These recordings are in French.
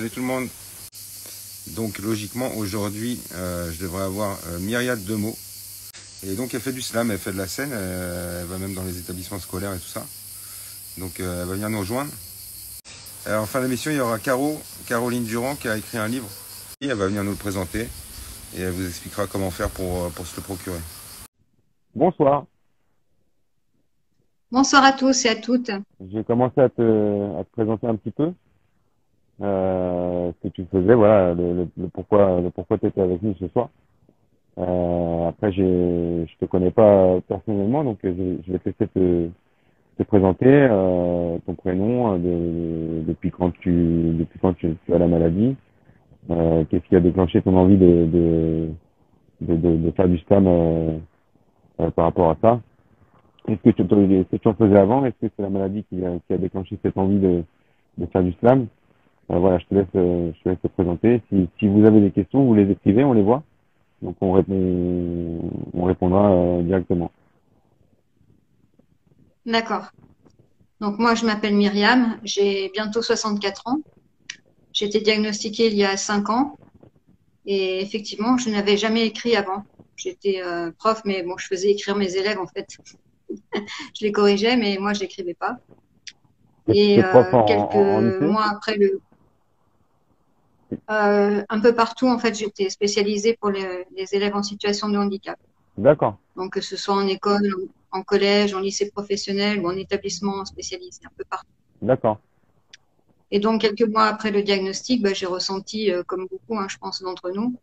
Salut tout le monde. Donc logiquement aujourd'hui je devrais avoir myriade de mots. Et donc elle fait du slam, elle fait de la scène, elle va même dans les établissements scolaires et tout ça. Donc elle va venir nous rejoindre. Alors, en fin d'émission il y aura Caroline Durand qui a écrit un livre. Et elle va venir nous le présenter et elle vous expliquera comment faire pour se le procurer. Bonsoir, Bonsoir à tous et à toutes. j'ai commencé à te présenter un petit peu ce que tu faisais, voilà, le pourquoi tu étais avec nous ce soir. Après, je te connais pas personnellement, donc je vais te laisser te présenter ton prénom, depuis quand tu as la maladie, qu'est-ce qui a déclenché ton envie de faire du slam par rapport à ça. Est-ce que tu en faisais avant? Est-ce que c'est la maladie qui a déclenché cette envie de faire du slam? Voilà, je te laisse te présenter. Si vous avez des questions, vous les écrivez, on les voit. Donc on répondra directement. D'accord. Donc moi, je m'appelle Myriam, j'ai bientôt 64 ans. J'ai été diagnostiquée il y a 5 ans et effectivement, je n'avais jamais écrit avant. J'étais prof, mais bon, je faisais écrire mes élèves en fait. Je les corrigeais, mais moi, je n'écrivais pas. Et T'es prof quelques en lycée? mois après un peu partout, en fait, j'étais spécialisée pour les élèves en situation de handicap. D'accord, Donc que ce soit en école, en collège, en lycée professionnel ou en établissement spécialisé, un peu partout. d'accord. Et donc, quelques mois après le diagnostic, j'ai ressenti, comme beaucoup, hein, je pense, d'entre nous,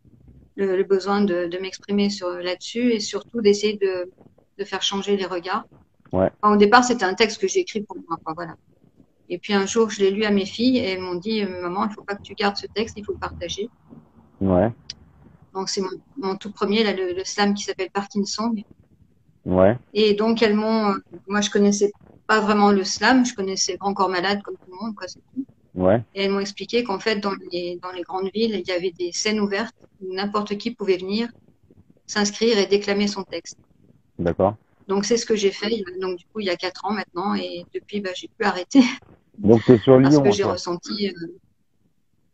le besoin de m'exprimer là-dessus et surtout d'essayer de faire changer les regards. Ouais, Enfin, au départ, c'était un texte que j'ai écrit pour moi, quoi, voilà. Et puis un jour, je l'ai lu à mes filles et elles m'ont dit, maman, il ne faut pas que tu gardes ce texte, il faut le partager. ouais, Donc, c'est mon tout premier, là, le slam qui s'appelle Parkinson. ouais, Et donc, moi, je connaissais pas vraiment le slam, je connaissais Grand Corps Malade comme tout le monde, quoi, c'est tout. ouais, Et elles m'ont expliqué qu'en fait, dans les grandes villes, il y avait des scènes ouvertes où n'importe qui pouvait venir s'inscrire et déclamer son texte. d'accord. Donc, c'est ce que j'ai fait. Donc, du coup, il y a 4 ans maintenant. Et depuis, j'ai plus arrêté Donc t'es sur parce que Lyon, j'ai toi. ressenti.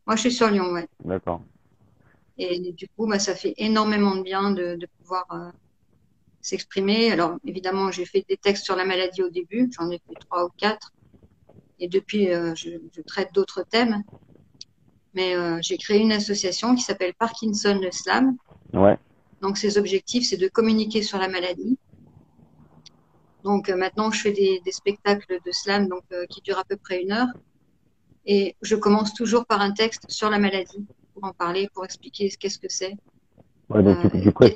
Moi, je suis sur Lyon, ouais. D'accord. Et du coup, ça fait énormément de bien de pouvoir s'exprimer. Alors, évidemment, j'ai fait des textes sur la maladie au début. J'en ai fait 3 ou 4. Et depuis, je traite d'autres thèmes. Mais j'ai créé une association qui s'appelle Parkinson le Slam. Ouais, Donc, ses objectifs, c'est de communiquer sur la maladie. Donc, maintenant, je fais des spectacles de slam qui durent à peu près 1 heure. Et je commence toujours par un texte sur la maladie pour en parler, pour expliquer qu'est-ce que c'est ouais. Donc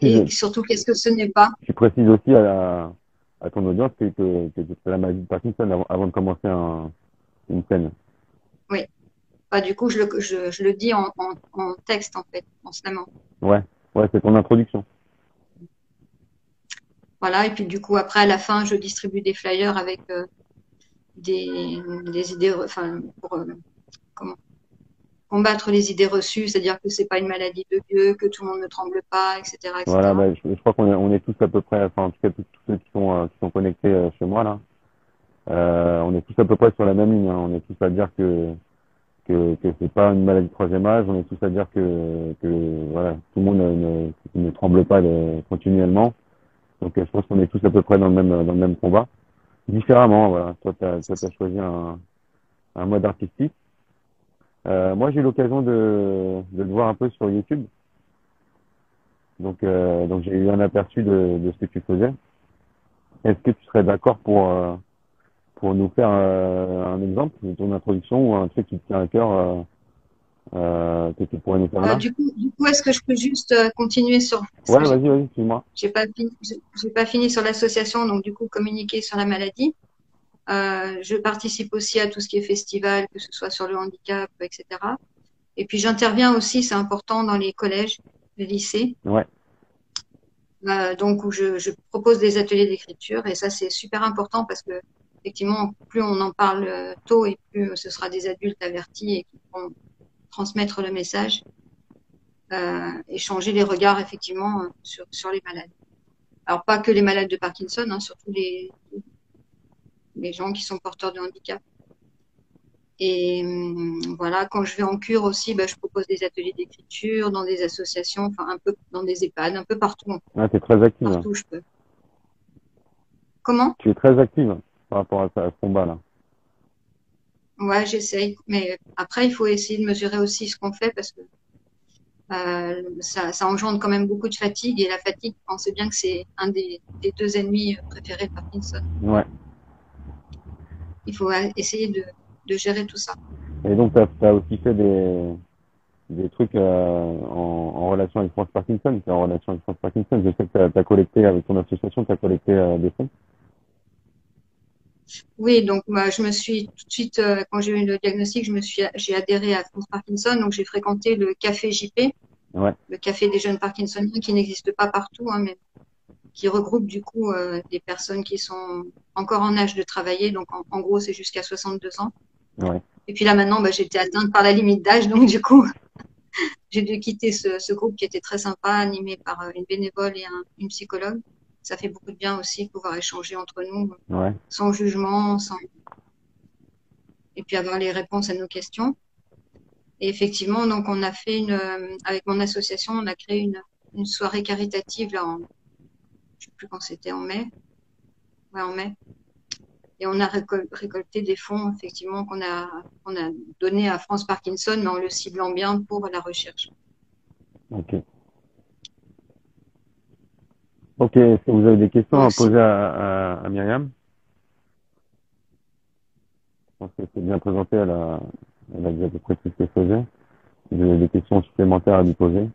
et surtout qu'est-ce que ce n'est pas. tu précises aussi à ton audience que tu as la maladie de Parkinson avant de commencer une scène. Oui. Du coup, je le dis en texte, en fait, en slamant. Ouais, ouais, c'est ton introduction. Voilà. Et puis, du coup, après, à la fin, je distribue des flyers avec des idées, enfin, pour comment combattre les idées reçues, c'est-à-dire que c'est pas une maladie de vieux, que tout le monde ne tremble pas, etc., Voilà, etc. je crois on est tous à peu près, enfin en tout cas tous ceux qui sont connectés chez moi là, on est tous à peu près sur la même ligne, hein. On est tous à dire que c'est pas une maladie de troisième âge, on est tous à dire que voilà, tout le monde ne tremble pas continuellement. Donc je pense qu'on est tous à peu près dans le même combat. Différemment, voilà. Toi, t'as choisi un mode artistique. Moi, j'ai eu l'occasion de le voir un peu sur YouTube. Donc j'ai eu un aperçu de ce que tu faisais. Est-ce que tu serais d'accord pour nous faire un exemple de ton introduction ou un truc qui te tient à cœur que tu pourrais nous faire là? Du coup, est-ce que je peux juste continuer sur parce Ouais, que vas-y, excuse-moi. j'ai pas fini sur l'association, donc du coup communiquer sur la maladie. Je participe aussi à tout ce qui est festival, que ce soit sur le handicap, etc. Et puis j'interviens aussi, c'est important, dans les collèges, les lycées, Ouais, donc où je propose des ateliers d'écriture. Et ça, c'est super important parce que effectivement, plus on en parle tôt et plus ce sera des adultes avertis et qui pourront transmettre le message et changer les regards effectivement sur les malades. Alors pas que les malades de Parkinson, hein, surtout les gens qui sont porteurs de handicap. Et voilà, quand je vais en cure aussi, bah, je propose des ateliers d'écriture dans des associations, enfin un peu dans des EHPAD, un peu partout, Ah, t'es très active, hein. partout où je peux. Comment? Tu es très active par rapport à ce combat-là. Ouais, j'essaye. Mais après, il faut essayer de mesurer aussi ce qu'on fait parce que ça engendre quand même beaucoup de fatigue. Et la fatigue, on sait bien que c'est un des deux ennemis préférés de Parkinson. Ouais. Il faut essayer de gérer tout ça. Et donc, t'as aussi fait des trucs en relation avec France Parkinson. T'es en relation avec France Parkinson. Je sais que t'as collecté, avec ton association, t'as collecté des fonds. Oui, donc moi, je me suis tout de suite, quand j'ai eu le diagnostic, j'ai adhéré à France Parkinson. Donc j'ai fréquenté le café JP, Ouais, le café des jeunes Parkinsoniens, qui n'existe pas partout, hein, mais qui regroupe du coup des personnes qui sont encore en âge de travailler. Donc en gros, c'est jusqu'à 62 ans. ouais. Et puis là maintenant, bah, j'étais atteinte par la limite d'âge, donc du coup, j'ai dû quitter ce groupe qui était très sympa, animé par une bénévole et une psychologue. Ça fait beaucoup de bien aussi de pouvoir échanger entre nous, Ouais. sans jugement, et puis avoir les réponses à nos questions. Et effectivement, donc on a fait avec mon association, on a créé une soirée caritative là, je sais plus quand c'était, en mai. Ouais, en mai. Et on a récolté des fonds, effectivement, qu'on a donné à France Parkinson, mais en le ciblant bien pour la recherche. Ok. Ok. Est-ce que vous avez des questions Donc, à poser à Myriam? Je pense que c'est bien présenté. Elle a dit à peu près tout ce qu'elle faisait. Si vous avez des questions supplémentaires à lui poser,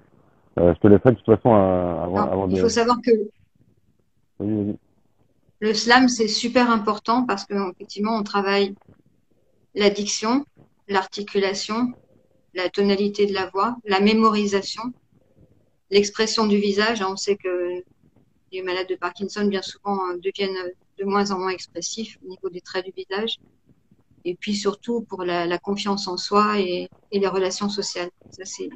je te laisserai de toute façon alors, avant il faut de. savoir que Vas-y, vas-y. le slam, c'est super important parce qu'effectivement, on travaille l'addiction, l'articulation, la tonalité de la voix, la mémorisation, l'expression du visage. On sait que les malades de Parkinson, bien souvent, deviennent de moins en moins expressifs au niveau des traits du visage. Et puis surtout pour la confiance en soi et les relations sociales. Ça, c'est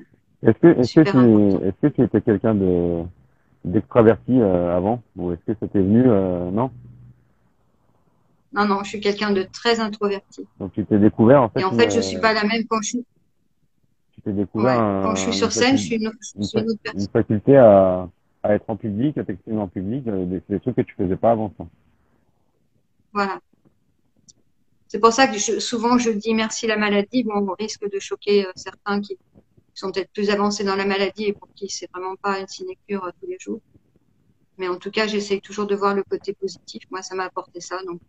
super important. Est-ce que tu étais quelqu'un d'extraverti avant, ou est-ce que c'était venu non? Non, non, je suis quelqu'un de très introverti. Donc tu t'es découvert en Et fait en fait, je suis pas la même quand tu t'es découvert ouais, quand je suis sur scène, je suis une autre une personne. faculté à être en public, à t'exprimer en public, des trucs que tu faisais pas avant ça. Voilà. C'est pour ça que souvent je dis merci la maladie. Bon, on risque de choquer certains qui sont peut-être plus avancés dans la maladie et pour qui c'est vraiment pas une sinécure tous les jours. Mais en tout cas, j'essaye toujours de voir le côté positif. Moi, ça m'a apporté ça, donc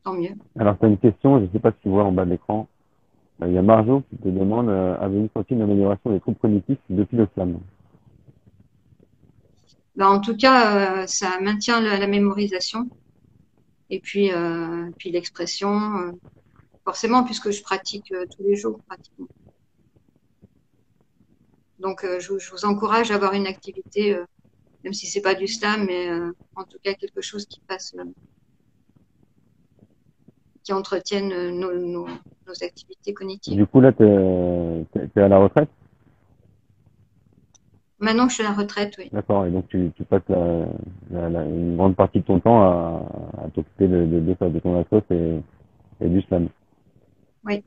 tant mieux. Alors tu as une question, je sais pas si tu vois en bas de l'écran. Il y a Marjo qui te demande avez-vous senti une amélioration des troubles cognitifs depuis le slam? Ben, en tout cas, ça maintient la mémorisation et puis l'expression, forcément, puisque je pratique tous les jours pratiquement. Donc, je vous encourage à avoir une activité, même si c'est pas du slam, mais en tout cas quelque chose qui entretienne nos activités cognitives. Du coup là t'es à la retraite? Maintenant que je suis à la retraite, oui. D'accord, et donc tu passes une grande partie de ton temps à t'occuper de ton assos et du slam. Oui.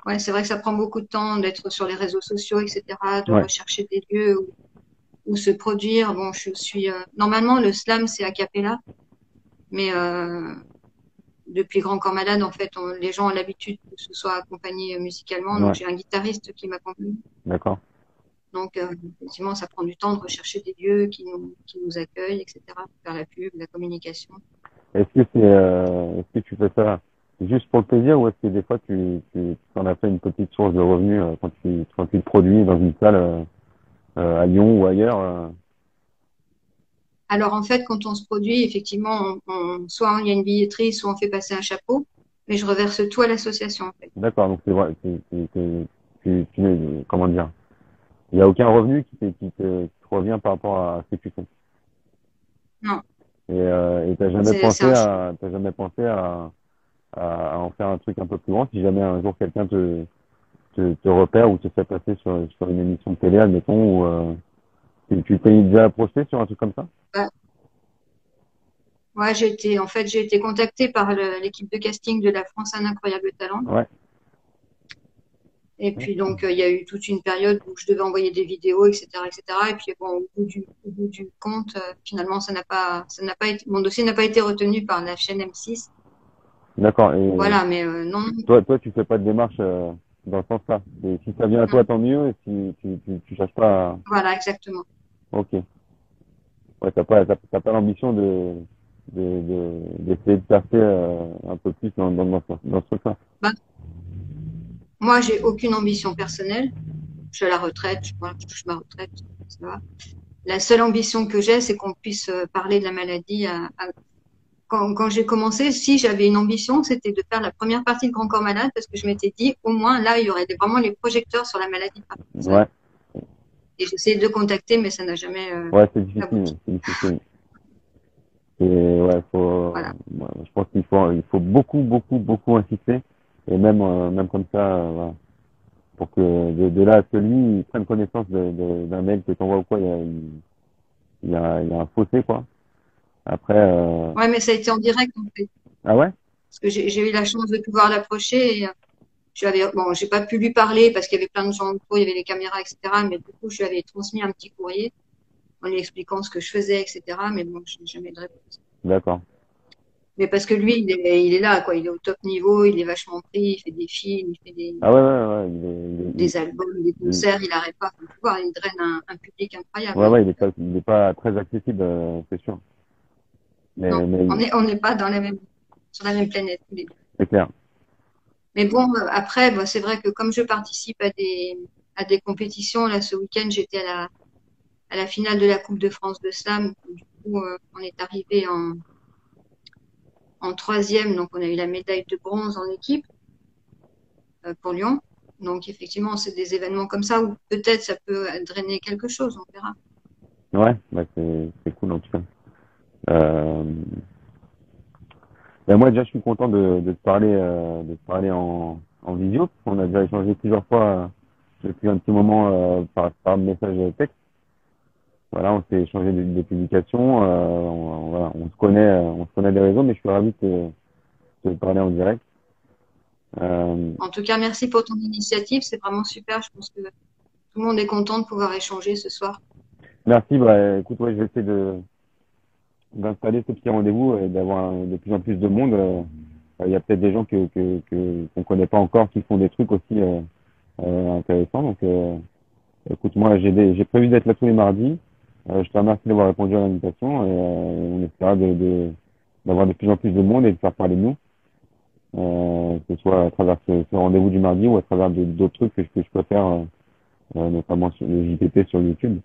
Ouais, c'est vrai que ça prend beaucoup de temps d'être sur les réseaux sociaux, etc., de Ouais, rechercher des lieux où se produire. Bon, je suis normalement le slam c'est a cappella, mais depuis Grand Corps Malade, en fait, les gens ont l'habitude que ce soit accompagné musicalement. Donc ouais, j'ai un guitariste qui m'accompagne. d'accord. Donc effectivement, ça prend du temps de rechercher des lieux qui nous accueillent, etc., pour faire la pub, la communication. Est-ce que tu fais ça juste pour le plaisir ou est-ce que des fois tu en as fait une petite source de revenus quand tu te produis dans une salle à Lyon ou ailleurs Alors en fait, quand on se produit, effectivement, soit il y a une billetterie, soit on fait passer un chapeau, mais je reverse tout à l'association en fait. d'accord, donc c'est vrai, comment dire, il n'y a aucun revenu qui te revient par rapport à ce que tu fais. Non, Et c'est un choix. t'as jamais pensé à en faire un truc un peu plus grand si jamais un jour quelqu'un te repère ou te fait passer sur une émission de télé, admettons, ou tu t'es déjà approché sur un truc comme ça? Bah, Ouais, en fait, j'ai été contactée par l'équipe de casting de la France Un Incroyable Talent. Ouais. Et puis donc, il y a eu toute une période où je devais envoyer des vidéos, etc., etc. Et puis bon, au bout du compte, finalement, ça n'a pas été, mon dossier n'a pas été retenu par la chaîne M6. D'accord. Et Voilà, mais non, toi, tu fais pas de démarche dans ce sens-là. Et si ça vient à toi, non. tant mieux. Et si tu cherches pas. Voilà, exactement. Ok. Ouais, t'as pas l'ambition d'essayer de passer un peu plus dans ce sens-là. Bah, moi, j'ai aucune ambition personnelle. Je suis à la retraite, voilà, je touche ma retraite, ça va. La seule ambition que j'ai, c'est qu'on puisse parler de la maladie. Quand j'ai commencé, si j'avais une ambition, c'était de faire la première partie de Grand Corps Malade, parce que je m'étais dit, au moins là, il y aurait vraiment les projecteurs sur la maladie de Parkinson. Ouais. Et j'essayais de contacter, mais ça n'a jamais Ouais, c'est difficile. abouti. C'est difficile. Et ouais, Voilà. je pense il faut beaucoup insister. Et même comme ça, voilà. Pour que de là à ce que lui il prenne connaissance d'un mail que t'envoies ou quoi, il y a un fossé, quoi. Après, Ouais, mais ça a été en direct, en fait. ah ouais? Parce que j'ai eu la chance de pouvoir l'approcher. Et, bon, j'ai pas pu lui parler parce qu'il y avait plein de gens autour, il y avait les caméras, etc. Mais du coup, je lui avais transmis un petit courrier en lui expliquant ce que je faisais, etc. Mais bon, je n'ai jamais de réponse. D'accord. Mais parce que lui, il est là, quoi. Il est au top niveau, il est vachement pris, il fait des films, il fait Ah ouais, des albums, des concerts, il n'arrête pas. Faut le voir, il draine un public incroyable. ouais, il est pas très accessible, c'est sûr. Non, Mais on n'est pas sur la même planète, tous les deux. c'est clair. Mais bon, après, bon, c'est vrai que comme je participe à des compétitions, là, ce week-end, j'étais à la finale de la Coupe de France de slam. Du coup, on est arrivé en troisième, donc on a eu la médaille de bronze en équipe pour Lyon. Donc effectivement, c'est des événements comme ça où peut-être ça peut drainer quelque chose, on verra. Ouais, bah c'est cool en tout cas. Euh, ben moi déjà je suis content de te parler en visio. On a déjà échangé plusieurs fois depuis un petit moment par message texte. Voilà, on s'est échangé des publications. Voilà, on se connaît des réseaux, mais je suis ravi de te parler en direct. En tout cas, merci pour ton initiative, c'est vraiment super. Je pense que tout le monde est content de pouvoir échanger ce soir. Merci. Bah, écoute, ouais, je vais essayer d'installer ce petit rendez-vous et d'avoir de plus en plus de monde. Il y a peut-être des gens qu'on connaît pas encore qui font des trucs aussi intéressants. Donc, écoute, moi, j'ai prévu d'être là tous les mardis. Je te remercie d'avoir répondu à l'invitation et on essaiera d'avoir de plus en plus de monde et de faire parler de nous, que ce soit à travers ce rendez-vous du mardi ou à travers d'autres trucs que je peux faire, notamment sur le JPP sur YouTube.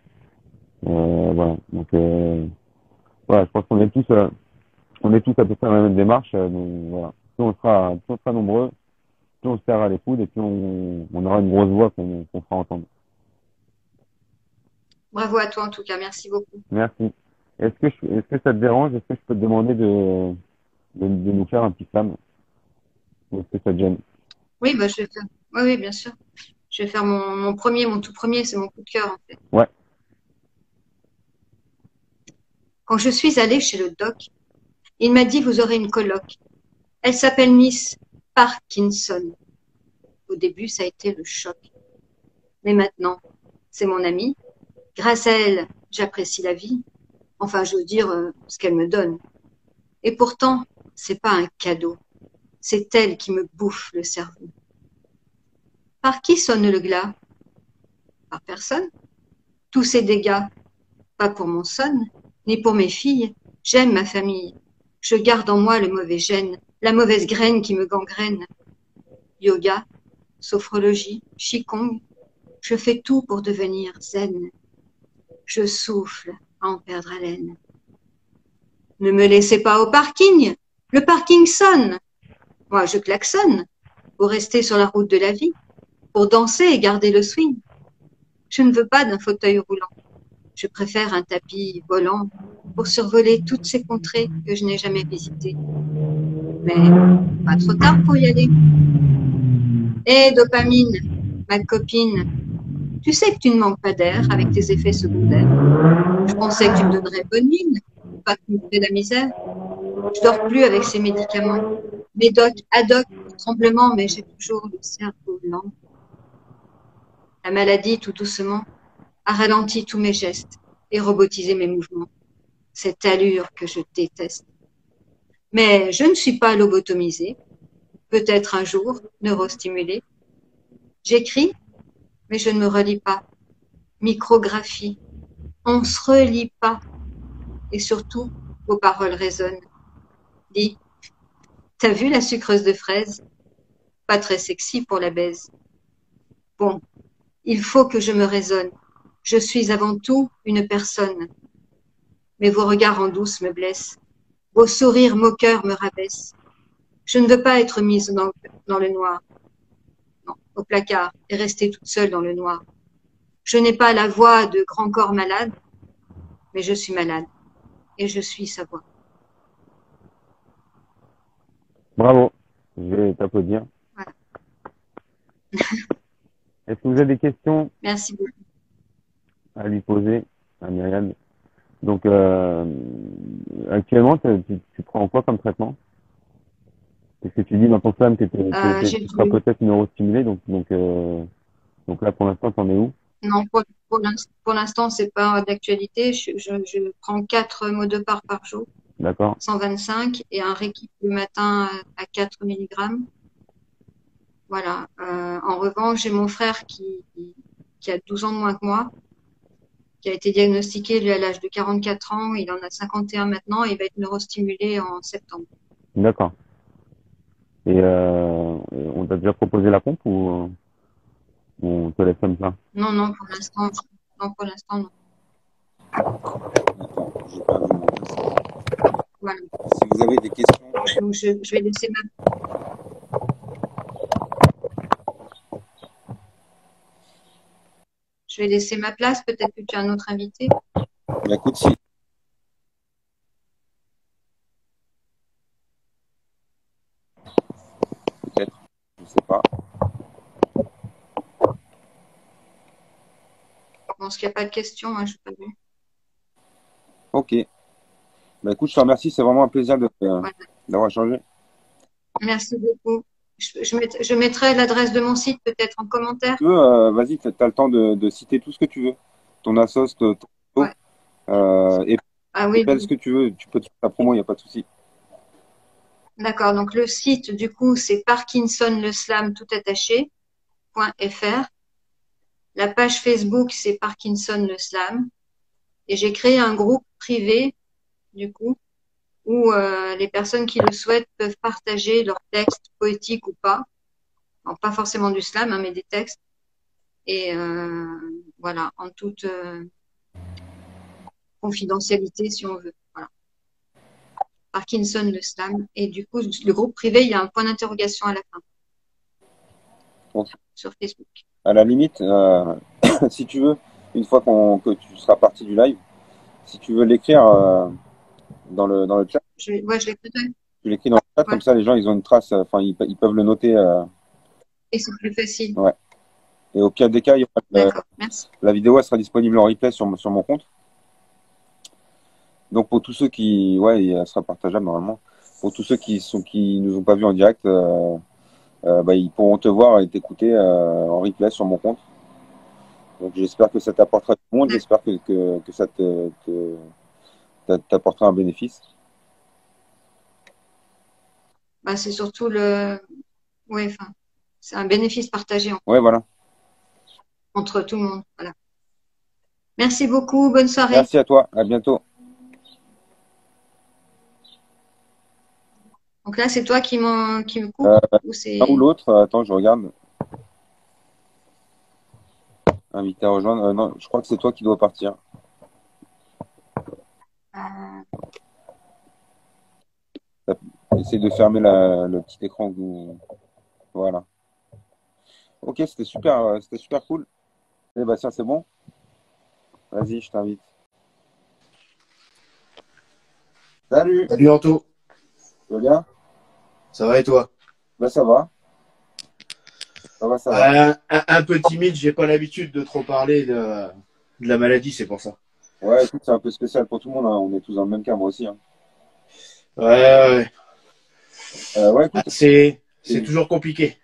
Voilà. Donc, voilà, je pense on est tous à peu près dans la même démarche. Donc, voilà. Plus on sera nombreux, plus on se serrera les coudes et plus on aura une grosse voix qu'on fera entendre. Bravo à toi en tout cas, merci beaucoup. Merci. Est-ce que ça te dérange? Est-ce que je peux te demander de nous faire un petit slam? Ou est-ce que ça te gêne? Oui, bah, je vais faire. Oui, oui, bien sûr. Je vais faire mon tout premier, c'est mon coup de cœur en fait. Ouais. Quand je suis allée chez le doc, il m'a dit vous aurez une coloc. Elle s'appelle Miss Parkinson. Au début, ça a été le choc. Mais maintenant, c'est mon amie. Grâce à elle, j'apprécie la vie. Enfin, je veux dire ce qu'elle me donne. Et pourtant, c'est pas un cadeau. C'est elle qui me bouffe le cerveau. Par qui sonne le glas? Par personne. Tous ces dégâts, pas pour mon son, ni pour mes filles. J'aime ma famille. Je garde en moi le mauvais gène, la mauvaise graine qui me gangrène. Yoga, sophrologie, qigong, je fais tout pour devenir zen. Je souffle à en perdre haleine. Ne me laissez pas au parking. Le parking sonne. Moi, je klaxonne pour rester sur la route de la vie, pour danser et garder le swing. Je ne veux pas d'un fauteuil roulant. Je préfère un tapis volant pour survoler toutes ces contrées que je n'ai jamais visitées. Mais pas trop tard pour y aller. Hé, dopamine, ma copine, tu sais que tu ne manques pas d'air avec tes effets secondaires. Je pensais que tu me donnerais bonne mine, pas que tu me fais la misère. Je dors plus avec ces médicaments. Médoc, Adoc pour tremblement, mais j'ai toujours le cerveau lent. La maladie, tout doucement, a ralenti tous mes gestes et robotisé mes mouvements. Cette allure que je déteste. Mais je ne suis pas lobotomisée. Peut-être un jour, neurostimulée. J'écris, mais je ne me relis pas. Micrographie. On se relit pas. Et surtout, vos paroles résonnent. Dis, t'as vu la sucreuse de fraises? Pas très sexy pour la baise. Bon, il faut que je me raisonne. Je suis avant tout une personne. Mais vos regards en douce me blessent. Vos sourires moqueurs me rabaissent. Je ne veux pas être mise dans le noir. Non, au placard et rester toute seule dans le noir. Je n'ai pas la voix de grand corps malade, mais je suis malade et je suis sa voix. Bravo. Je vais t'applaudir. Voilà. Est-ce que vous avez des questions Merci beaucoup. à lui poser, à Myriam? Donc, actuellement, tu prends quoi comme traitement? Parce que tu dis dans ton slam que tu seras peut-être neurostimulé, donc là, pour l'instant, t'en es où? Non, pour l'instant, c'est pas d'actualité. Je prends 4 Modepar par jour. D'accord. 125 et un rééquilibre le matin à 4 mg. Voilà. En revanche, j'ai mon frère qui a 12 ans de moins que moi, qui a été diagnostiqué lui à l'âge de 44 ans. Il en a 51 maintenant et il va être neurostimulé en septembre. D'accord. Et on t'a déjà proposé la pompe ou on te laisse comme ça? Non, non, pour l'instant, non. Attends, j'ai pas vu mon dossier. Voilà. Si vous avez des questions. Donc, je vais laisser ma place. Peut-être que tu as un autre invité. Bah, écoute, si. Peut-être. Je sais pas. Je pense qu'il n'y a pas de questions. Hein, je n'ai pas vu. Ok. Bah, écoute, je te remercie. C'est vraiment un plaisir Voilà. d'avoir échangé. Merci beaucoup. Je mettrai l'adresse de mon site peut-être en commentaire. Si tu veux, vas-y, tu as le temps de citer tout ce que tu veux. Ton assos, ton Ouais. et Ah oui. ce que tu veux. Tu peux te faire ta promo, il n'y a pas de souci. D'accord. Donc le site du coup c'est Parkinson le slam tout attaché.fr. La page Facebook c'est Parkinson le slam. Et j'ai créé un groupe privé du coup où les personnes qui le souhaitent peuvent partager leurs textes poétiques ou pas. Alors, pas forcément du slam, hein, mais des textes. Et voilà, en toute confidentialité si on veut. Voilà. Parkinson le slam. Et du coup, le groupe privé, il y a un point d'interrogation à la fin. Donc, sur Facebook. à la limite, si tu veux, une fois que tu seras parti du live, si tu veux l'écrire dans le chat, je l'écrirai. tu l'écris dans le chat, comme ça les gens ils ont une trace, enfin ils peuvent le noter. Et c'est plus facile. Ouais. Et au pire des cas, D'accord, merci. la vidéo elle sera disponible en replay sur mon compte. Donc pour tous ceux qui, ouais, elle sera partageable normalement. Pour tous ceux qui nous ont pas vus en direct, ils pourront te voir et t'écouter en replay sur mon compte. Donc j'espère que ça t'apportera du monde, j'espère que ça t'apportera un bénéfice. Bah, c'est surtout c'est un bénéfice partagé Voilà. entre tout le monde. Voilà. Merci beaucoup, bonne soirée. Merci à toi, à bientôt. Donc là, c'est toi qui me coupe ou c'est... Un ou l'autre, attends, je regarde. Invité à rejoindre. Non, je crois que c'est toi qui dois partir. Essaye de fermer le petit écran. Voilà. Ok, c'était super cool. Eh ben, ça, c'est bon. Vas-y, je t'invite. Salut. Salut Anto. Tu vas bien? Ça va et toi? Ben, ça va. Ça va. Un peu timide, j'ai pas l'habitude de trop parler de la maladie, c'est pour ça. Ouais, écoute, c'est un peu spécial pour tout le monde, hein. On est tous dans le même cas, moi aussi, hein. Ouais, Ouais, ouais. écoute, C'est et, toujours compliqué.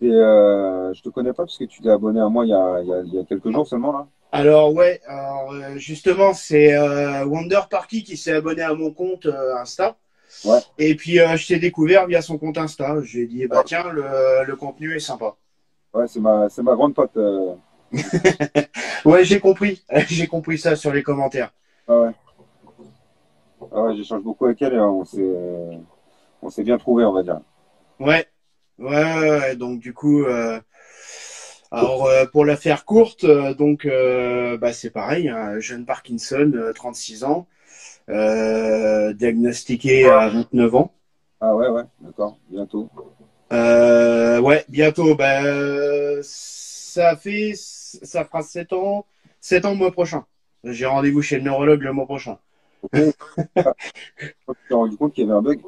je te connais pas parce que tu t'es abonné à moi il y a quelques jours seulement là. Alors ouais, alors, justement, c'est Wonder Parky qui s'est abonné à mon compte Insta. Ouais, Et puis je t'ai découvert via son compte Insta. J'ai dit bah tiens, le contenu est sympa. ouais, c'est ma grande pote. Ouais, j'ai compris. J'ai compris ça sur les commentaires. Ouais, ouais. Ah ouais, j'échange beaucoup avec elle et on s'est bien trouvé, on va dire. Ouais, ouais. Donc du coup, alors pour la faire courte, donc bah c'est pareil, hein, jeune Parkinson, 36 ans, diagnostiqué à 29 ans. Ah ouais, ouais, d'accord, bientôt. Ouais, bientôt. Bah, ça fera 7 ans le mois prochain. J'ai rendez-vous chez le neurologue le mois prochain. Ok. Ah, tu t'es rendu compte qu'il y avait un bug?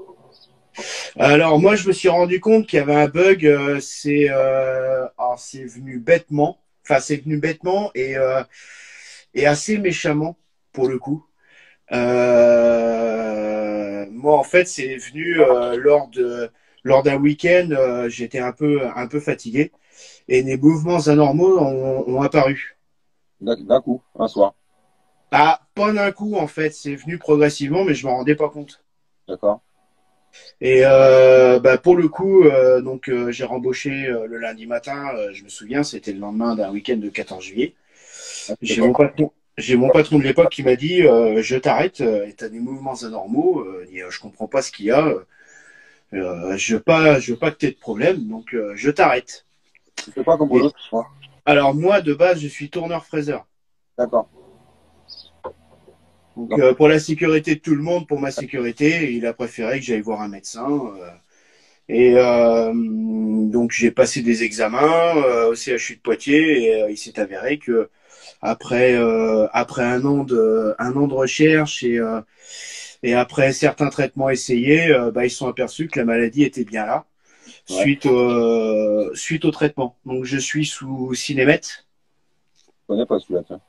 Alors moi, je me suis rendu compte qu'il y avait un bug. Alors, c'est venu bêtement. Enfin, c'est venu bêtement et assez méchamment pour le coup. Moi, en fait, c'est venu lors d'un week-end. J'étais un peu fatigué et les mouvements anormaux ont apparu. D'un coup, un soir. Ah, pas d'un coup, en fait, c'est venu progressivement, mais je m'en rendais pas compte. D'accord. Et bah, pour le coup, donc j'ai rembauché le lundi matin. Je me souviens, c'était le lendemain d'un week-end de 14 juillet. Ah, c'est J'ai pas- mon patron, j'ai mon patron de l'époque qui m'a dit je t'arrête, et t'as des mouvements anormaux. Je comprends pas ce qu'il y a. Je veux pas que t'aies de problème, donc je t'arrête. Tu fais quoi comme Et boulot, moi? alors moi, de base, je suis tourneur-fraiseur. D'accord. Donc Donc, pour la sécurité de tout le monde, pour ma sécurité, il a préféré que j'aille voir un médecin. Et donc j'ai passé des examens au CHU de Poitiers et il s'est avéré que après un an de recherche et après certains traitements essayés, bah, ils se sont aperçus que la maladie était bien là ouais, suite au traitement. Donc je suis sous Cinémet. je connais pas celui-là, tiens.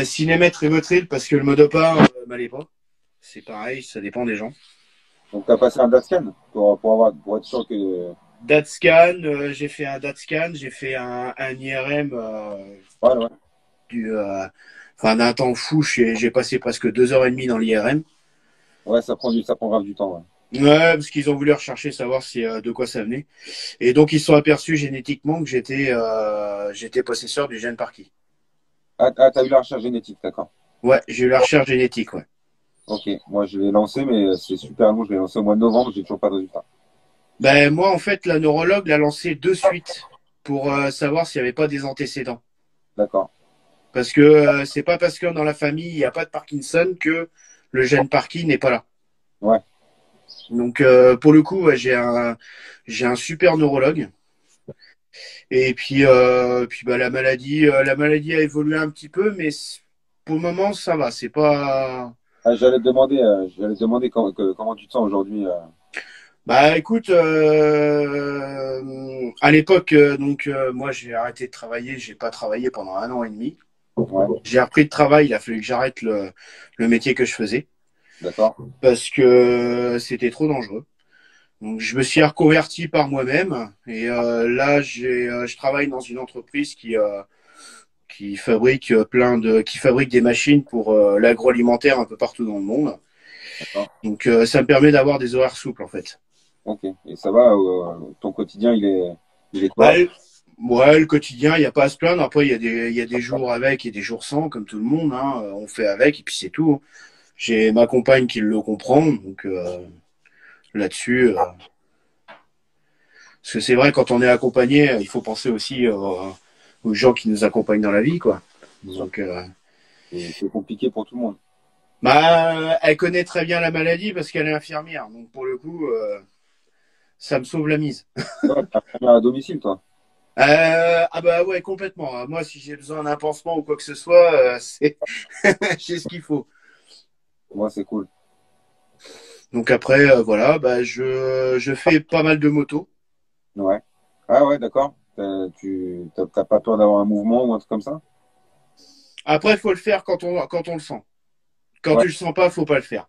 Cinémet Rivotril parce que le Modopar m'allait pas. C'est pareil, ça dépend des gens. Donc, tu as passé un DAT-scan pour être sûr que. DaTscan, j'ai fait un DaTscan, j'ai fait un IRM Ouais, ouais. du, enfin, d'un temps fou. J'ai passé presque 2 heures et demie dans l'IRM. Ouais, ça prend grave du temps, ouais. Ouais, parce qu'ils ont voulu rechercher, savoir si, de quoi ça venait. Et donc, ils se sont aperçus génétiquement que j'étais possesseur du gène Parky. T'as eu la recherche génétique, d'accord. Ouais, j'ai eu la recherche génétique, ouais. Ok, moi je l'ai lancé, mais c'est super long. Je l'ai lancé au mois de novembre, j'ai toujours pas de résultat. Ben, moi, en fait, la neurologue l'a lancé de suite pour savoir s'il n'y avait pas des antécédents. D'accord. Parce que c'est pas parce que dans la famille, il n'y a pas de Parkinson que le gène Parky n'est pas là. Ouais, Donc, pour le coup, ouais, j'ai un super neurologue. Et puis bah, la maladie a évolué un petit peu, mais pour le moment, ça va. C'est pas. ah, j'allais te demander comment tu te sens aujourd'hui. Bah écoute, à l'époque, moi j'ai arrêté de travailler, j'ai pas travaillé pendant un an et demi. Ouais, J'ai repris de travail, il a fallu que j'arrête le métier que je faisais d'accord. parce que c'était trop dangereux. Donc je me suis reconverti par moi-même et là je travaille dans une entreprise qui fabrique des machines pour l'agroalimentaire un peu partout dans le monde. D'accord. Donc ça me permet d'avoir des horaires souples en fait. Ok. Et ça va, ton quotidien, il est Bah, quoi? ouais, le quotidien, il n'y a pas à se plaindre. Après, il y a des jours avec et des jours sans, comme tout le monde, hein. On fait avec et puis c'est tout. J'ai ma compagne qui le comprend, donc là-dessus, parce que c'est vrai, quand on est accompagné, il faut penser aussi aux gens qui nous accompagnent dans la vie, quoi. C'est sûr Donc, que c'est compliqué pour tout le monde. bah, elle connaît très bien la maladie parce qu'elle est infirmière. Donc, pour le coup, ça me sauve la mise. Toi, t'es infirmière à domicile, toi. Ah bah ouais, complètement. Moi, si j'ai besoin d'un pansement ou quoi que ce soit, j'ai ce qu'il faut. Moi, c'est cool. Donc après, voilà, bah, je fais pas mal de motos. Ouais. Ah ouais, d'accord. T'as pas peur d'avoir un mouvement ou un truc comme ça? Après, il faut le faire quand on le sent. Quand Ouais, tu le sens pas, faut pas le faire.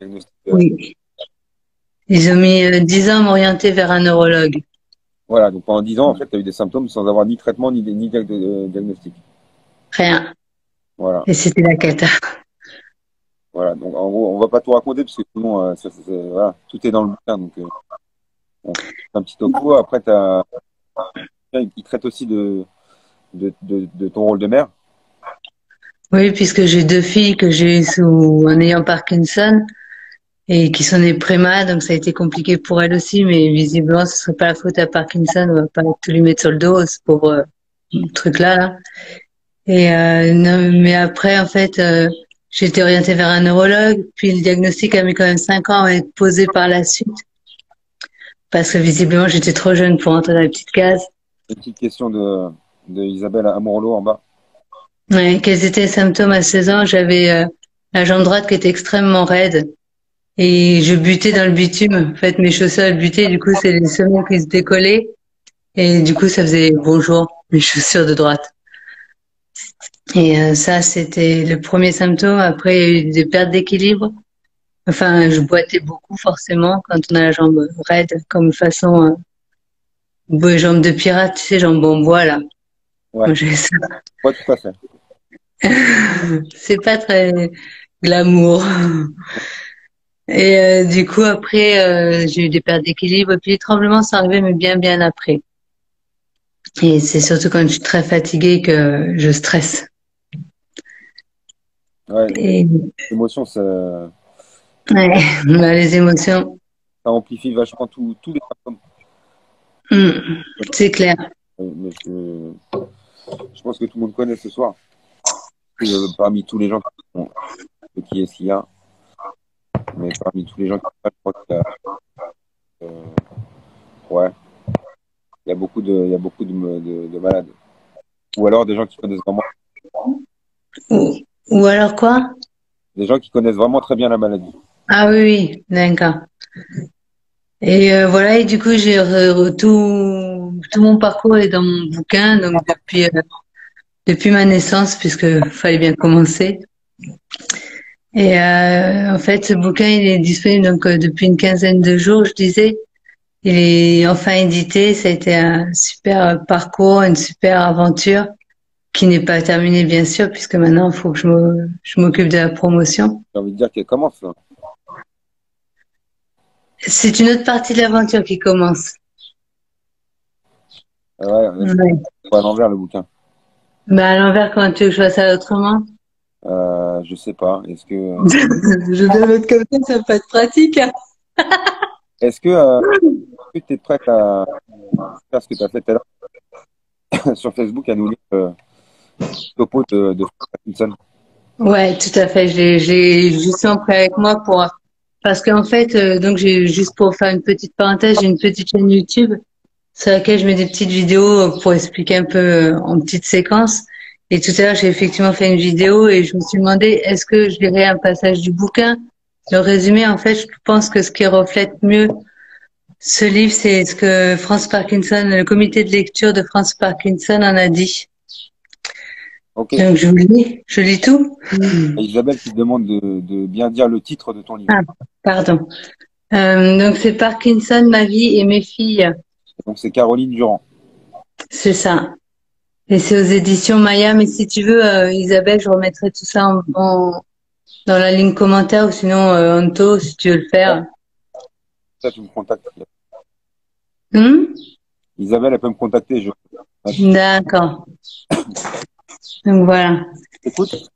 diagnostic. Oui. Ils ont mis 10 ans à m'orienter vers un neurologue. Voilà, donc pendant 10 ans, en fait, tu as eu des symptômes sans avoir ni traitement ni diagnostic. Rien. Voilà. Et c'était la cata. Voilà, donc en gros, on va pas tout raconter parce que sinon, voilà, tout est dans le bouquin. Donc, on fait un petit topo. Après, il traite aussi de ton rôle de mère. Oui, puisque j'ai 2 filles que j'ai eues en ayant Parkinson et qui sont nées préma, donc ça a été compliqué pour elles aussi, mais visiblement, ce serait pas la faute à Parkinson, on va pas tout lui mettre sur le dos, ce pauvre truc-là, là. Et non, mais après, en fait, j'ai été orientée vers un neurologue, puis le diagnostic a mis quand même 5 ans à être posé par la suite, parce que visiblement, j'étais trop jeune pour entrer dans les petites cases. Une petite question de Isabelle Amorlo en bas. Ouais, quels étaient les symptômes à 16 ans? J'avais la jambe droite qui était extrêmement raide et je butais dans le bitume. En fait, mes chaussures elles butaient, du coup, c'est les semelles qui se décollaient et du coup, ça faisait bonjour, mes chaussures de droite. Et ça, c'était le premier symptôme. Après, il y a eu des pertes d'équilibre. Enfin, je boitais beaucoup, forcément, quand on a la jambe raide, comme façon jambe de pirate, tu sais, jambe en bois, là. Ouais. Moi, j'ai ça. Ouais, tout à fait. C'est pas très glamour. Et du coup, après, j'ai eu des pertes d'équilibre. Et puis les tremblements sont arrivés, mais bien après. Et c'est surtout quand je suis très fatiguée que je stresse. Ouais, Et l'émotion, ça ouais, bah, les émotions, amplifie vachement tous les symptômes. c'est clair. Mais je pense que tout le monde connaît ce soir. Parmi tous les gens qui est-ce qu'il y a, mais parmi tous les gens qui je crois qu'il y a, ouais, il y a beaucoup de malades. Ou alors des gens qui connaissent vraiment, Ou alors quoi? des gens qui connaissent vraiment très bien la maladie. Ah oui, d'accord. Et voilà, et du coup, j'ai tout mon parcours est dans mon bouquin, donc depuis ma naissance, puisque fallait bien commencer. Et en fait, ce bouquin, il est disponible donc depuis une quinzaine de jours, je disais. Il est enfin édité. Ça a été un super parcours, une super aventure qui n'est pas terminée, bien sûr, puisque maintenant, il faut que je m'occupe de la promotion. J'ai envie de dire qu'elle commence. Là. C'est une autre partie de l'aventure qui commence. Ouais, Ouais. pas à l'envers le bouquin. Mais à l'envers, comment tu veux que je fasse ça autrement? Je sais pas. Est-ce que Je dois l'autre côté, ça va pas être pratique. Hein. est-ce que tu es prête à faire ce que tu as fait tout à l'heure sur Facebook à nous lire le topo de Parkinson? Ouais, tout à fait. J'ai justement pris avec moi parce qu'en fait, donc juste pour faire une petite parenthèse, j'ai une petite chaîne YouTube sur laquelle je mets des petites vidéos pour expliquer un peu en petites séquences. Et tout à l'heure, j'ai effectivement fait une vidéo et je me suis demandé est-ce que je lirais un passage du bouquin. Le résumé, en fait, je pense que ce qui reflète mieux ce livre, c'est ce que France Parkinson, le comité de lecture de France Parkinson en a dit. Ok. Donc je lis tout. Et Isabelle qui te demande de bien dire le titre de ton livre. Ah, pardon. Donc c'est Parkinson, ma vie et mes filles. Donc c'est Caroline Durand. C'est ça. Et c'est aux éditions Maya. Mais si tu veux, Isabelle, je remettrai tout ça dans la ligne commentaire ou sinon Anto, si tu veux le faire. Ça, tu me contactes. Hmm? Isabelle, elle peut me contacter. D'accord. Donc voilà. Écoute.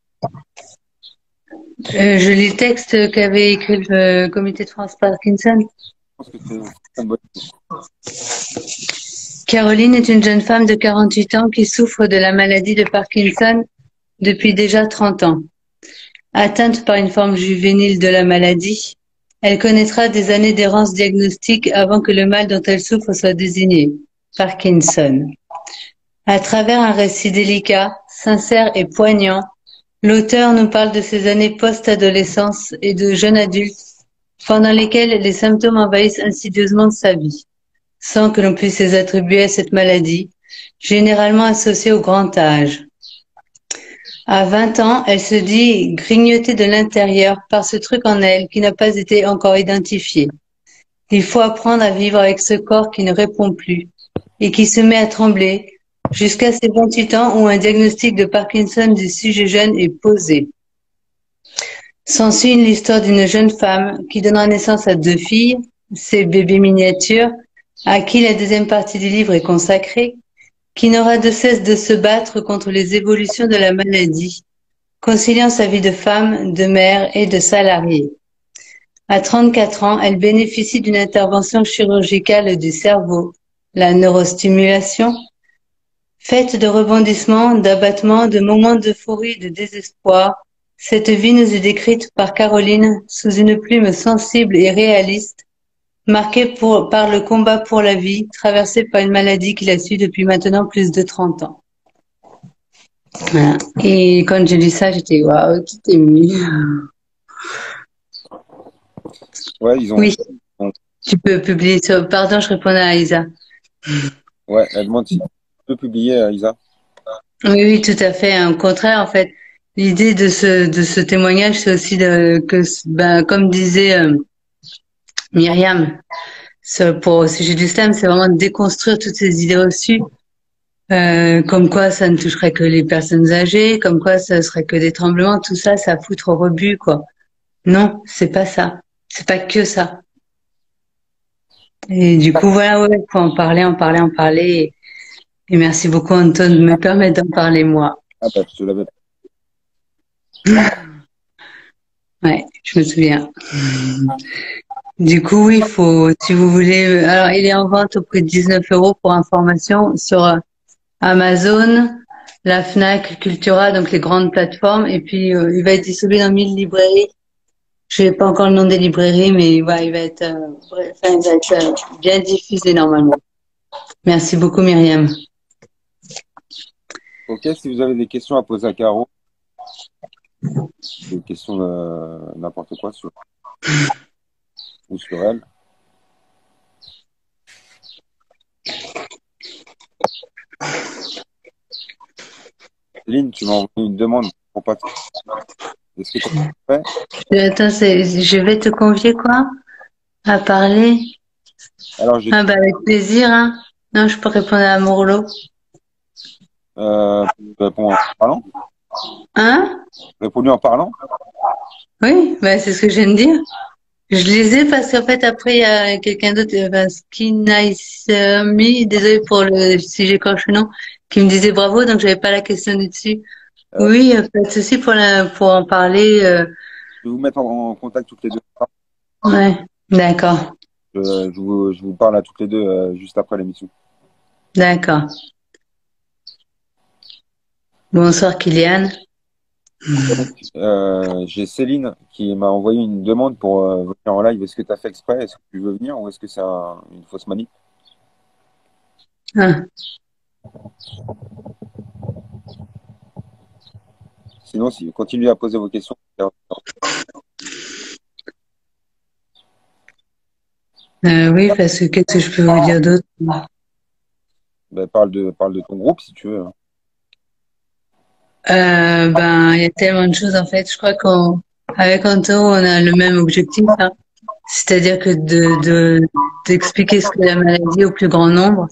Je lis le texte qu'avait écrit le comité de France Parkinson. Je pense que c'est une bonne idée. Caroline est une jeune femme de 48 ans qui souffre de la maladie de Parkinson depuis déjà 30 ans. Atteinte par une forme juvénile de la maladie, elle connaîtra des années d'errance diagnostique avant que le mal dont elle souffre soit désigné, Parkinson. À travers un récit délicat, sincère et poignant, l'auteur nous parle de ses années post-adolescence et de jeune adulte pendant lesquelles les symptômes envahissent insidieusement sa vie, sans que l'on puisse les attribuer à cette maladie, généralement associée au grand âge. À 20 ans, elle se dit grignotée de l'intérieur par ce truc en elle qui n'a pas été encore identifié. Il faut apprendre à vivre avec ce corps qui ne répond plus et qui se met à trembler jusqu'à ses 28 ans où un diagnostic de Parkinson du sujet jeune est posé. S'ensuit l'histoire d'une jeune femme qui donnera naissance à 2 filles, ses bébés miniatures, à qui la deuxième partie du livre est consacrée, qui n'aura de cesse de se battre contre les évolutions de la maladie, conciliant sa vie de femme, de mère et de salariée. À 34 ans, elle bénéficie d'une intervention chirurgicale du cerveau, la neurostimulation, faite de rebondissements, d'abattements, de moments d'euphorie, de désespoir. Cette vie nous est décrite par Caroline sous une plume sensible et réaliste, marquée par le combat pour la vie, traversée par une maladie qu'il a suit depuis maintenant plus de 30 ans. Voilà. Et quand j'ai lu ça, j'étais waouh, tout émue. Ouais, ils ont. Oui, tu peux publier ça. Pardon, je répondais à Isa. Ouais, elle demande si tu peux publier, Isa. Oui, oui, tout à fait. Au contraire, en fait, l'idée de ce témoignage, c'est aussi comme disait Myriam, au sujet de l'islam, c'est vraiment de déconstruire toutes ces idées reçues, comme quoi ça ne toucherait que les personnes âgées, comme quoi ça serait que des tremblements, tout ça, ça foutre au rebut, quoi. Non, c'est pas ça. C'est pas que ça. Et du coup, voilà, ouais, faut en parler, en parler, en parler. Et merci beaucoup, Anton, de me permettre d'en parler, moi. Ah bah, je te l'avais. Ouais, je me souviens. Du coup, oui, si vous voulez, alors il est en vente au prix de 19 € pour information sur Amazon, la Fnac, Cultura, donc les grandes plateformes, et puis il va être distribué dans 1000 librairies. Je n'ai pas encore le nom des librairies, mais ouais, il va être bien diffusé normalement. Merci beaucoup, Myriam. Ok, si vous avez des questions à poser à Caro, des questions n'importe quoi ou sur elle. Céline, tu m'as envoyé une demande pour pas. Est-ce que tu as fait? Attends, je vais te convier quoi? À parler? Alors, Ah bah avec plaisir, hein. Non, je peux répondre à Morlo. Réponds en parlant. Hein? Réponds-lui en parlant. Oui, bah c'est ce que je viens de dire. Je lisais parce qu'en fait après il y a quelqu'un d'autre, Skinaisami, désolé pour si j'écorche le nom, qui me disait bravo, donc j'avais pas la question du dessus. Oui, pas de souci pour en parler. Je vais vous mettre en contact toutes les deux. Ouais, d'accord, Je vous parle à toutes les deux juste après l'émission. d'accord. Bonsoir Kylian. J'ai Céline qui m'a envoyé une demande pour venir en live. Est-ce que tu as fait exprès? Est-ce que tu veux venir ou est-ce que c'est une fausse manip? Ah. Sinon, si continuez à poser vos questions. Oui, parce que qu'est-ce que je peux vous dire d'autre? Ben, parle de ton groupe si tu veux. Il y a tellement de choses en fait. Je crois qu'avec Anto, on a le même objectif, hein. C'est-à-dire que d'expliquer ce qu'est la maladie au plus grand nombre.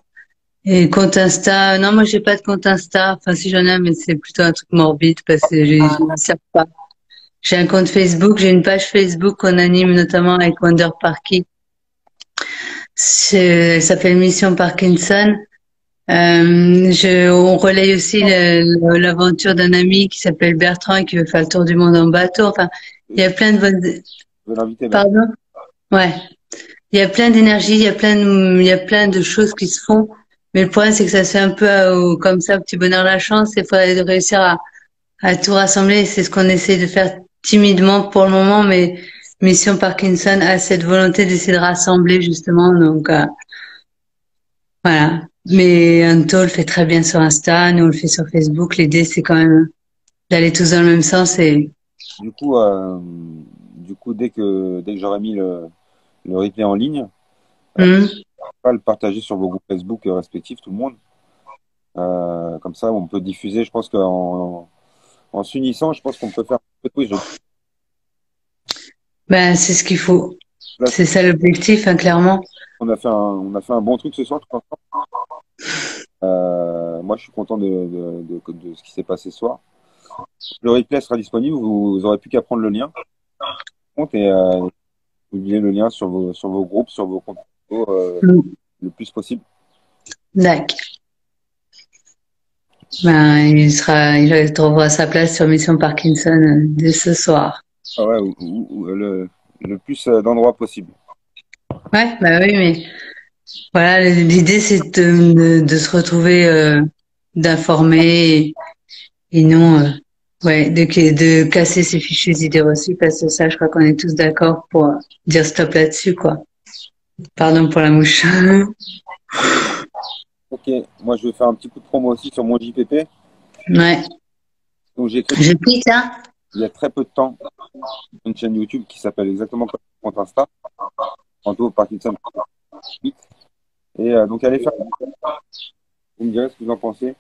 Et compte Insta, non, moi j'ai pas de compte Insta. Enfin, si j'en ai un, mais c'est plutôt un truc morbide parce que je ne sais pas. J'ai un compte Facebook, j'ai une page Facebook qu'on anime notamment avec Wonder Parky. Elle s'appelle Mission Parkinson. On relaye aussi l'aventure d'un ami qui s'appelle Bertrand et qui veut faire le tour du monde en bateau. Enfin, il y a plein de bonnes. Je vais l'inviter. Pardon? Ouais. Il y a plein d'énergie, il y a plein de choses qui se font. Mais le problème, c'est que ça se fait un peu comme ça, au petit bonheur la chance. Il faudrait réussir à tout rassembler. C'est ce qu'on essaie de faire timidement pour le moment, mais Mission Parkinson a cette volonté d'essayer de rassembler justement. Donc voilà. Mais Anto le fait très bien sur Insta, nous on le fait sur Facebook. L'idée, c'est quand même d'aller tous dans le même sens et. Du coup, dès que j'aurai mis le replay en ligne, Mmh. on va le partager sur vos groupes Facebook respectifs, tout le monde. Comme ça, on peut diffuser. Je pense qu'en en s'unissant, je pense qu'on peut faire. Oui, Ben, c'est ce qu'il faut. là, C'est ça l'objectif, hein, clairement. on a fait un bon truc ce soir, je pense. Moi, je suis content de ce qui s'est passé ce soir. Le replay sera disponible. Vous aurez plus qu'à prendre le lien et publier le lien sur vos groupes, sur vos comptes Mm. le plus possible. D'accord. Ben, il trouvera sa place sur Mission Parkinson dès ce soir. Ah ouais, le plus d'endroits possible. Ouais, bah oui, mais voilà, l'idée c'est de se retrouver, d'informer et non, ouais, de casser ces fichues idées reçues parce que ça, je crois qu'on est tous d'accord pour dire stop là-dessus, quoi. Pardon pour la mouche. Ok, moi je vais faire un petit coup de promo aussi sur mon JPP. Ouais. Donc j'ai créé Je quitte, hein. il y a très peu de temps une chaîne YouTube qui s'appelle exactement comme mon compte Insta, Anto Parkinson. Et donc allez faire. Vous me direz ce que vous en pensez.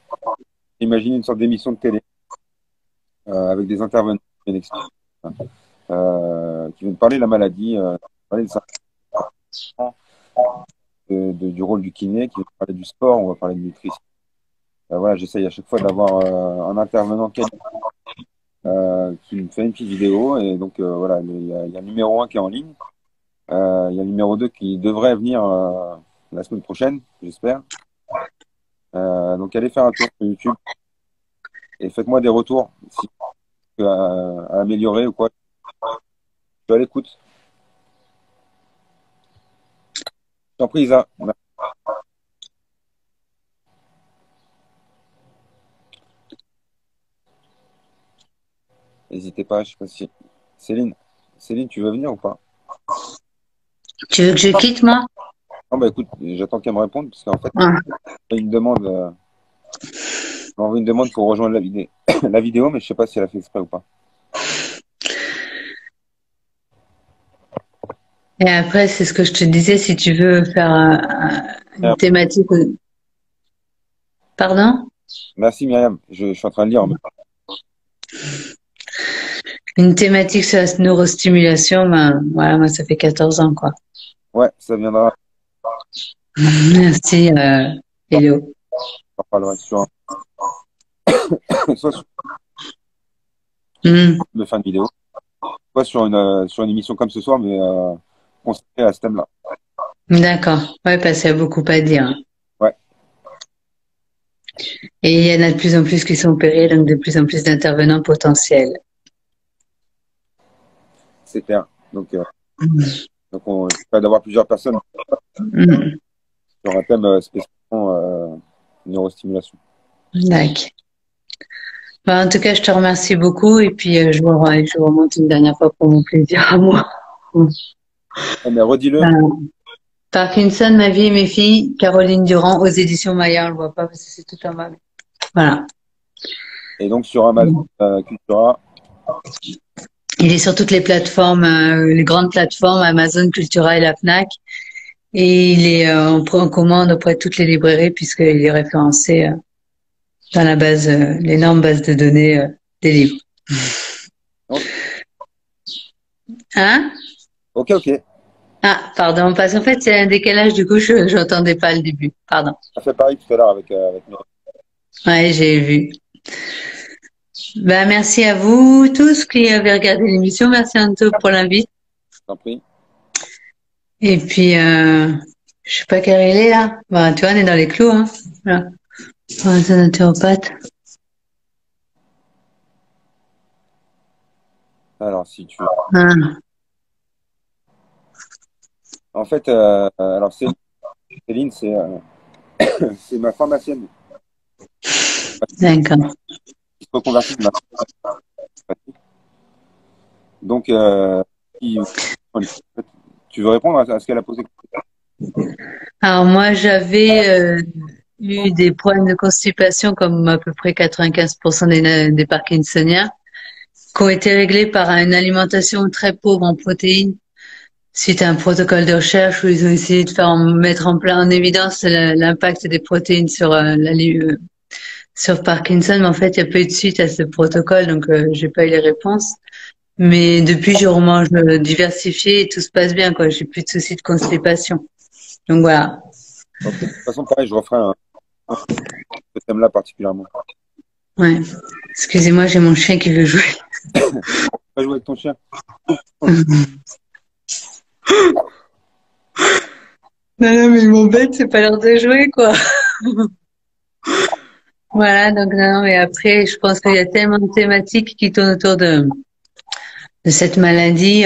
Imaginez une sorte d'émission de télé avec des intervenants bien expliqués, qui viennent parler de la maladie, parler de ça, du rôle du kiné, qui va parler du sport, on va parler de nutrition. Voilà, j'essaye à chaque fois d'avoir un intervenant qui me fait une petite vidéo. Et donc voilà, il y a le numéro 1 qui est en ligne. Il y a le numéro 2 qui devrait venir la semaine prochaine, j'espère. Donc allez faire un tour sur YouTube et faites-moi des retours si à améliorer ou quoi. Je suis à l'écoute. Je t'en prie, Isa. N'hésitez pas, je sais pas si. Céline, tu veux venir ou pas? Tu veux que je quitte, moi? Non, bah écoute, j'attends qu'elle me réponde, parce qu'en fait, Ah. une demande, on envoie une demande pour rejoindre la vidéo, mais je sais pas si elle a fait exprès ou pas. Et après, c'est ce que je te disais, si tu veux faire une thématique. Pardon? Merci Myriam, je suis en train de lire. Une thématique sur la neurostimulation, ben, voilà, moi, ça fait 14 ans, quoi. Ouais, ça viendra. Merci, Hello. On parlera sur soit sur de fin de vidéo, soit sur une émission comme ce soir, mais consacrée à ce thème-là. D'accord. Ouais, parce qu'il y a beaucoup à dire. Ouais. Et il y en a de plus en plus qui sont opérés, donc de plus en plus d'intervenants potentiels. C'est clair. Donc on peut d'avoir plusieurs personnes sur un thème spécifiquement neurostimulation. D'accord. Ben, en tout cas, je te remercie beaucoup et puis je vous remonte une dernière fois pour mon plaisir à moi. Mais redis-le. Parkinson, ma vie et mes filles, Caroline Durand, aux éditions Maya, on le voit pas parce que c'est tout en mal. Voilà. Et donc sur Amazon Cultura. Il est sur toutes les plateformes, les grandes plateformes, Amazon, Cultura et la Fnac. Et il est en commande auprès de toutes les librairies puisqu'il est référencé dans la base, l'énorme base de données des livres. Hein? Ok. Ah, pardon, parce qu'en fait, c'est un décalage, du coup, je n'entendais pas le début. Pardon. Ça fait pareil tout à l'heure avec moi. Ouais, j'ai vu. Ben, merci à vous tous qui avez regardé l'émission. Merci Anto pour l'invite. Je t'en prie. Et puis, je sais pas quelle heure il est là. Ben, tu vois, on est dans les clous, hein. Voilà. C'est un naturopathe. Alors, si tu veux. Ah. En fait, alors Céline, c'est ma pharmacienne. D'accord. Qui se reconvertit de ma. Donc, tu veux répondre à ce qu'elle a posé? Alors moi, j'avais eu des problèmes de constipation comme à peu près 95% des Parkinsoniens, qui ont été réglés par une alimentation très pauvre en protéines, suite à un protocole de recherche où ils ont essayé de mettre en évidence l'impact des protéines sur sur Parkinson, mais en fait, il n'y a pas eu de suite à ce protocole, donc j'ai pas eu les réponses. Mais depuis, je remange diversifié et tout se passe bien, quoi. J'ai plus de soucis de constipation. Donc voilà. Ok. De toute façon, pareil, je referai ce thème-là particulièrement. Ouais. Excusez-moi, j'ai mon chien qui veut jouer. Pas jouer avec ton chien. Non, mais il m'embête, c'est pas l'heure de jouer, quoi. Voilà, donc non, mais après, je pense qu'il y a tellement de thématiques qui tournent autour de cette maladie,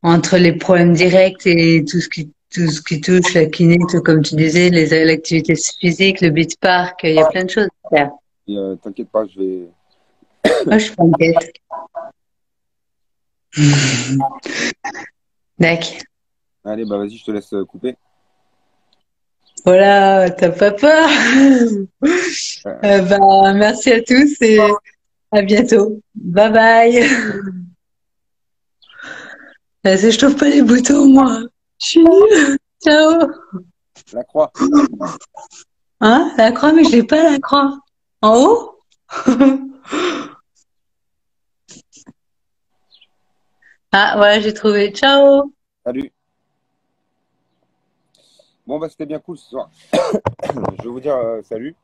entre les problèmes directs et tout ce qui touche la kiné, tout comme tu disais, l'activité physique, le beach park, il y a plein de choses à faire. Et, t'inquiète pas, je vais. Moi, je suis pas inquiète. D'accord. Allez, bah vas-y, je te laisse couper. Voilà, t'as pas peur. Bah, merci à tous et à bientôt. Bye bye. Je trouve pas les boutons, moi. Je suis nulle. Ciao. La croix. Hein? La croix, mais je l'ai pas, la croix. En haut? Ah, voilà, j'ai trouvé. Ciao. Salut. Bon, bah c'était bien cool ce soir. Je vais vous dire salut.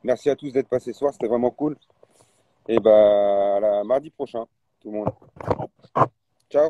Merci à tous d'être passés ce soir, c'était vraiment cool. Et bah, à mardi prochain, tout le monde. Ciao.